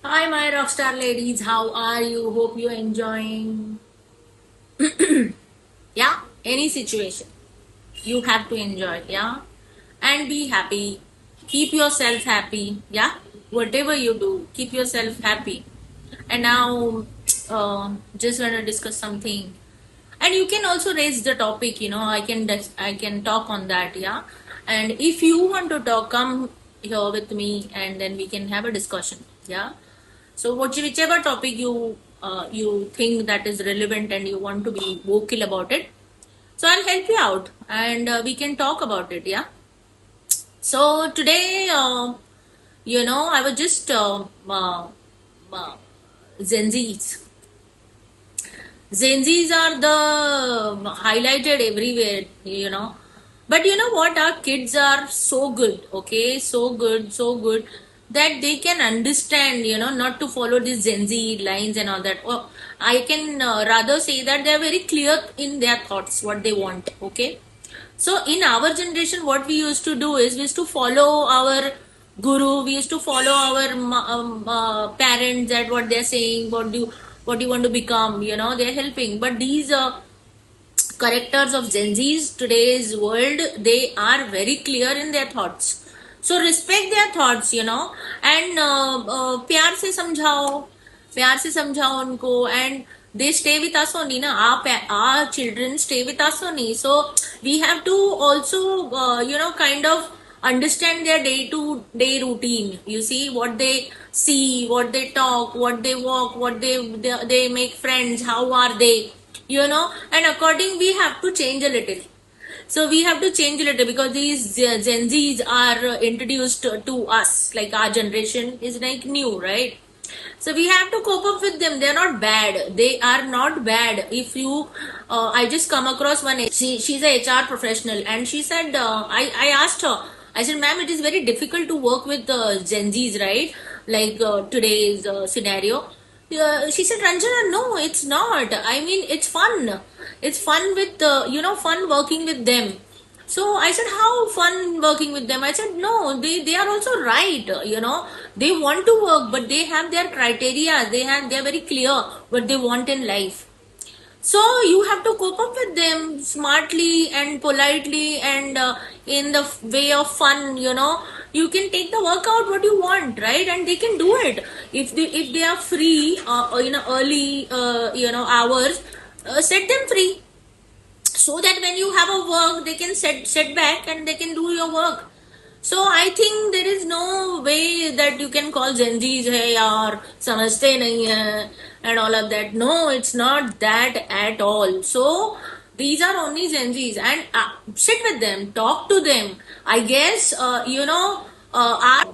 Hi, my rockstar ladies. How are you? Hope you're enjoying. Yeah, any situation. You have to enjoy. Yeah, and be happy. Keep yourself happy. Yeah, whatever you do, keep yourself happy. And now, just wanna discuss something. And you can also raise the topic. I can talk on that. Yeah, and if you want to talk, come here with me, and then we can have a discussion. Yeah. So whichever topic you think that is relevant and you want to be vocal about it, so I'll help you out and we can talk about it. Yeah. So today, I was just uh, Gen Zs. Gen Zs are the highlighted everywhere. But you know what? Our kids are so good, okay? So good that they can understand, not to follow these Gen Z lines and all that. Or I can rather say that they are very clear in their thoughts, what they want, okay? So in our generation, what we used to do is we used to follow our guru. We used to follow our parents that what they're saying, what you want to become. They're helping. But these characters of Gen Z's today's world, they are very clear in their thoughts. So respect their thoughts, and प्यार से समझाओ उनको and they stay with us only na our children stay with us only, so we have to also kind of understand their day to day routine. You see what they see, what they talk, what they walk, what they make friends, how are they, and according we have to change a little. So we have to change a little because these Gen Z's are introduced to us, like our generation is like new, right? So we have to cope up with them. They're not bad. They are not bad. If you, I just come across one. She's a HR professional, and she said, I asked her. I said, ma'am, it is very difficult to work with Gen Zs, right? Like today's scenario. She said, Ranjana, no, it's not. I mean, it's fun. It's fun with, fun working with them. So I said, how fun working with them? I said, no, they are also right. They want to work, but they have their criteria. They're very clear what they want in life. So you have to cope up with them smartly and politely and in the way of fun. You can take the workout what you want, right? And they can do it if they are free early hours. Set them free so that when you have a work they can set back and they can do your work. So I think there is no way that you can call Gen Z's hai yaar samajhte nahi hai and all of that. No, it's not that at all. So these are only Gen Z's and sit with them, talk to them. I guess are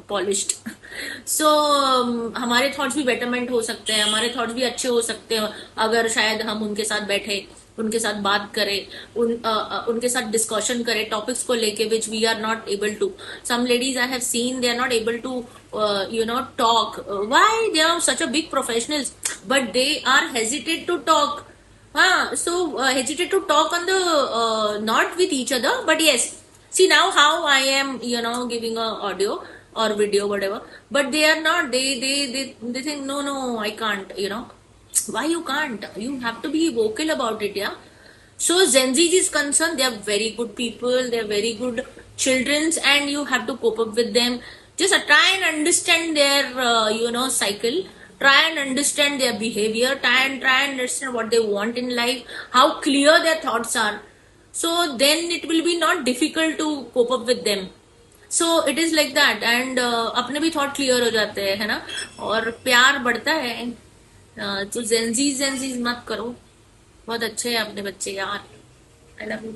polished. सो हमारे thoughts भी betterment हो सकते हैं, हमारे thoughts भी अच्छे हो सकते हैं अगर शायद हम उनके साथ बैठे, उनके साथ बात करें, उनके साथ डिस्कशन करें टॉपिक्स को लेके which we are not able to. Some ladies I have seen they are not able to talk. Why they are such a big professionals but they are hesitate to talk. Hesitate to talk on the not with each other, but yes, see now how I am giving a audio or video whatever, but they are not, they think no I can't. Why you can't? You have to be vocal about it. Yeah. So Gen Z is concerned, they are very good people, they are very good childrens, and you have to cope up with them. Just try and understand their cycle. Try and understand their behavior. Try and understand what they want in life, how clear their thoughts are. So then it will be not difficult to cope up with them. So it is like that and अपने भी thought clear हो जाते हैं, है ना, और प्यार बढ़ता है. तो जेंजीज मत करो. बहुत अच्छे हैं अपने बच्चे यार. I love you.